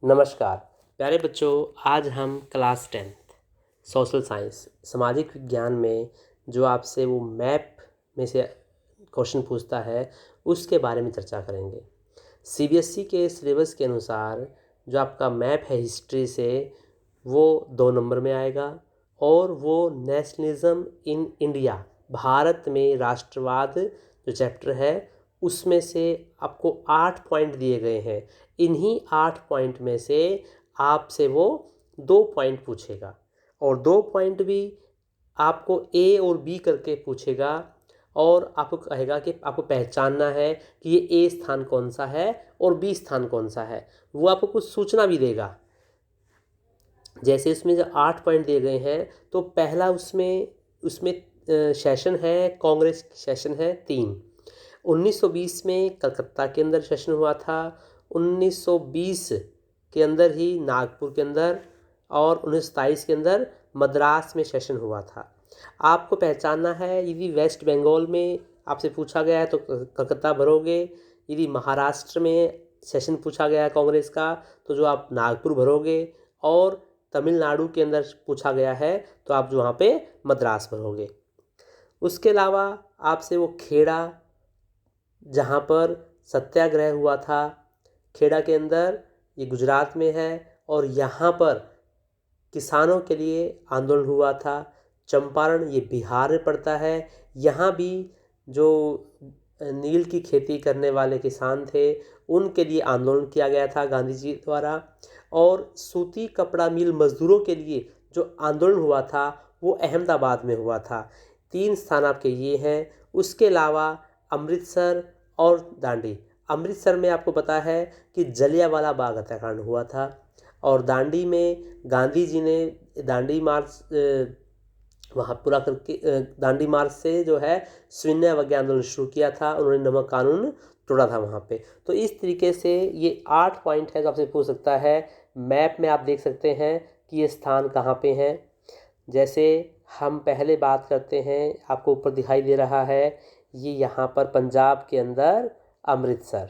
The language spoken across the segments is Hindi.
नमस्कार प्यारे बच्चों। आज हम क्लास 10th सोशल साइंस सामाजिक विज्ञान में जो आपसे वो मैप में से क्वेश्चन पूछता है उसके बारे में चर्चा करेंगे। सीबीएसई के सिलेबस के अनुसार जो आपका मैप है हिस्ट्री से वो 2 नंबर में आएगा और वो नेशनलिज्म इन इंडिया भारत में राष्ट्रवाद जो चैप्टर है उसमें से आपको 8 पॉइंट दिए गए हैं। इन्हीं 8 पॉइंट में से आपसे वो 2 पॉइंट पूछेगा और 2 पॉइंट भी आपको ए और बी करके पूछेगा और आपको कहेगा कि आपको पहचानना है कि ये ए स्थान कौन सा है और बी स्थान कौन सा है। वो आपको कुछ सूचना भी देगा। जैसे इसमें जो 8 पॉइंट दिए गए हैं तो पहला उसमें उसमें सेशन है, कांग्रेस सेशन है 3। 1920 में कलकत्ता के अंदर सेशन हुआ था, 1920 के अंदर ही नागपुर के अंदर और 1927 के अंदर मद्रास में सेशन हुआ था। आपको पहचानना है यदि वेस्ट बंगाल में आपसे पूछा गया है तो कलकत्ता भरोगे, यदि महाराष्ट्र में सेशन पूछा गया है कांग्रेस का तो जो आप नागपुर भरोगे, और तमिलनाडु के अंदर पूछा गया है तो आप जो वहाँ पे मद्रास भरोगे। उसके अलावा आपसे वो खेड़ा जहाँ पर सत्याग्रह हुआ था, खेड़ा के अंदर ये गुजरात में है और यहाँ पर किसानों के लिए आंदोलन हुआ था। चंपारण ये बिहार में पड़ता है, यहाँ भी जो नील की खेती करने वाले किसान थे उनके लिए आंदोलन किया गया था गांधी जी द्वारा। और सूती कपड़ा मिल मजदूरों के लिए जो आंदोलन हुआ था वो अहमदाबाद में हुआ था। 3 स्थान आपके ये हैं। उसके अलावा अमृतसर और दांडी। अमृतसर में आपको पता है कि जलियांवाला बाग हत्याकांड हुआ था और दांडी में गांधी जी ने दांडी मार्च वहाँ पूरा करके दांडी मार्च से जो है शून्य अवज्ञा आंदोलन शुरू किया था। उन्होंने नमक कानून तोड़ा था वहाँ पे। तो इस तरीके से ये 8 पॉइंट है जो आपसे पूछ सकता है। मैप में आप देख सकते हैं कि ये स्थान कहाँ पे हैं। जैसे हम पहले बात करते हैं, आपको ऊपर दिखाई दे रहा है ये यहाँ पर पंजाब के अंदर अमृतसर,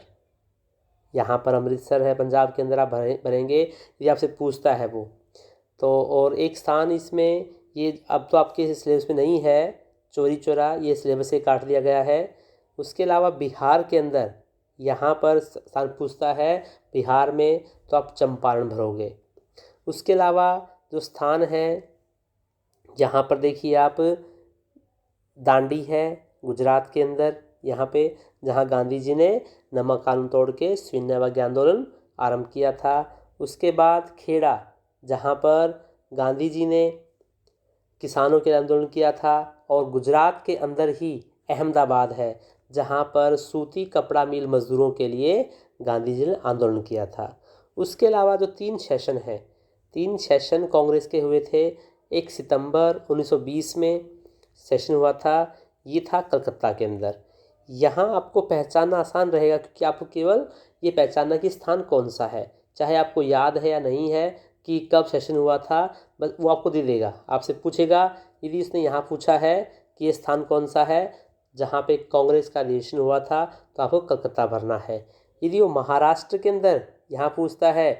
यहाँ पर अमृतसर है पंजाब के अंदर। आप भरेंगे ये आपसे पूछता है वो तो। और एक स्थान इसमें ये अब तो आपके सिलेबस में नहीं है, चौरी चौरा ये सिलेबस से काट दिया गया है। उसके अलावा बिहार के अंदर यहाँ पर स्थान पूछता है बिहार में तो आप चंपारण भरोगे। उसके अलावा जो स्थान है यहाँ पर देखिए आप दांडी है गुजरात के अंदर, यहाँ पे जहाँ गांधी जी ने नमक कानून तोड़ के शून्य अवज्ञा आंदोलन आरंभ किया था। उसके बाद खेड़ा जहाँ पर गांधी जी ने किसानों के लिए आंदोलन किया था। और गुजरात के अंदर ही अहमदाबाद है जहाँ पर सूती कपड़ा मिल मजदूरों के लिए गांधी जी ने आंदोलन किया था। उसके अलावा जो 3 सेशन हैं, 3 सेशन कांग्रेस के हुए थे। 1 सितंबर 1920 में सेशन हुआ था, ये था कलकत्ता के अंदर। यहाँ आपको पहचानना आसान रहेगा क्योंकि आपको केवल ये पहचानना कि स्थान कौन सा है, चाहे आपको याद है या नहीं है कि कब सेशन हुआ था, बस वो आपको दे देगा। आपसे पूछेगा यदि उसने यहाँ पूछा है कि ये स्थान कौन सा है जहाँ पे कांग्रेस का अधिवेशन हुआ था तो आपको कलकत्ता भरना है। यदि वो महाराष्ट्र के अंदर यहाँ पूछता है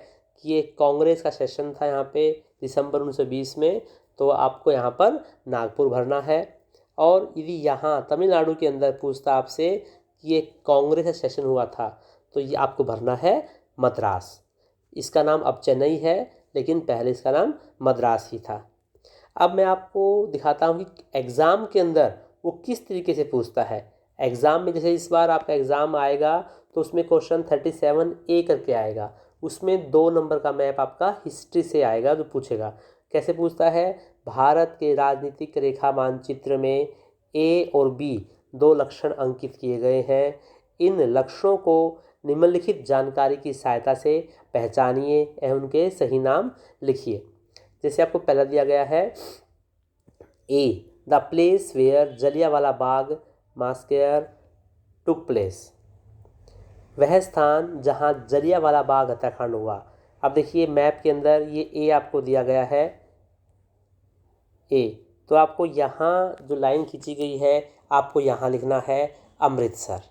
कि ये कांग्रेस का सेशन था यहाँ पे दिसंबर 1920 में तो आपको यहाँ पर नागपुर भरना है। और यदि यहाँ तमिलनाडु के अंदर पूछता आपसे कि ये कांग्रेस का सेशन हुआ था तो ये आपको भरना है मद्रास। इसका नाम अब चेन्नई है लेकिन पहले इसका नाम मद्रास ही था। अब मैं आपको दिखाता हूँ कि एग्ज़ाम के अंदर वो किस तरीके से पूछता है। एग्ज़ाम में जैसे इस बार आपका एग्ज़ाम आएगा तो उसमें क्वेश्चन 37A करके आएगा, उसमें 2 नंबर का मैप आपका हिस्ट्री से आएगा जो पूछेगा। कैसे पूछता है, भारत के राजनीतिक रेखा मानचित्र में ए और बी 2 लक्षण अंकित किए गए हैं। इन लक्ष्यों को निम्नलिखित जानकारी की सहायता से पहचानिए एवं उनके सही नाम लिखिए। जैसे आपको पहला दिया गया है A, the place where Jallianwala Bagh massacre took place, वह स्थान जहां जलियांवाला बाग हत्याकांड हुआ। अब देखिए मैप के अंदर ये ए आपको दिया गया है ए, तो आपको यहाँ जो लाइन खींची गई है आपको यहाँ लिखना है अमृतसर।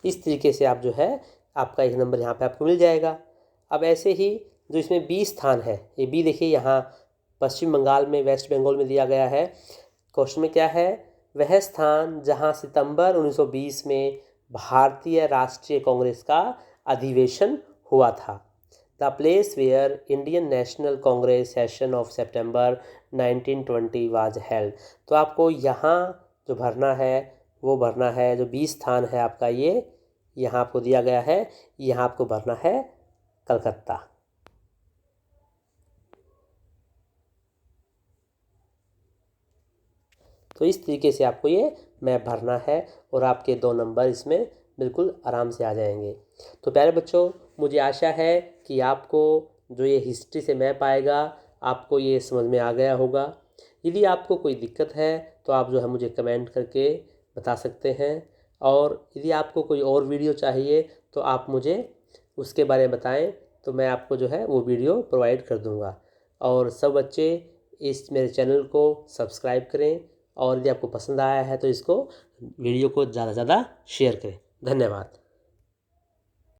इस तरीके से आप जो है आपका 1 नंबर यहाँ पे आपको मिल जाएगा। अब ऐसे ही जो इसमें बी स्थान है, ये बी देखिए यहाँ पश्चिम बंगाल में, वेस्ट बंगाल में दिया गया है। क्वेश्चन में क्या है, वह स्थान जहाँ सितंबर 1920 में भारतीय राष्ट्रीय कांग्रेस का अधिवेशन हुआ था। The place where Indian National Congress session of September 1920 was held. तो आपको यहाँ जो भरना है वो भरना है, जो 20 स्थान है आपका ये यहाँ आपको दिया गया है, यहाँ आपको भरना है कलकत्ता। तो इस तरीके से आपको ये मैप भरना है और आपके 2 नंबर इसमें बिल्कुल आराम से आ जाएंगे। तो प्यारे बच्चों, मुझे आशा है कि आपको जो ये हिस्ट्री से मैप आएगा आपको ये समझ में आ गया होगा। यदि आपको कोई दिक्कत है तो आप जो है मुझे कमेंट करके बता सकते हैं, और यदि आपको कोई और वीडियो चाहिए तो आप मुझे उसके बारे में बताएं, तो मैं आपको जो है वो वीडियो प्रोवाइड कर दूंगा। और सब बच्चे इस मेरे चैनल को सब्सक्राइब करें, और यदि आपको पसंद आया है तो इसको वीडियो को ज़्यादा से ज़्यादा शेयर करें। धन्यवाद।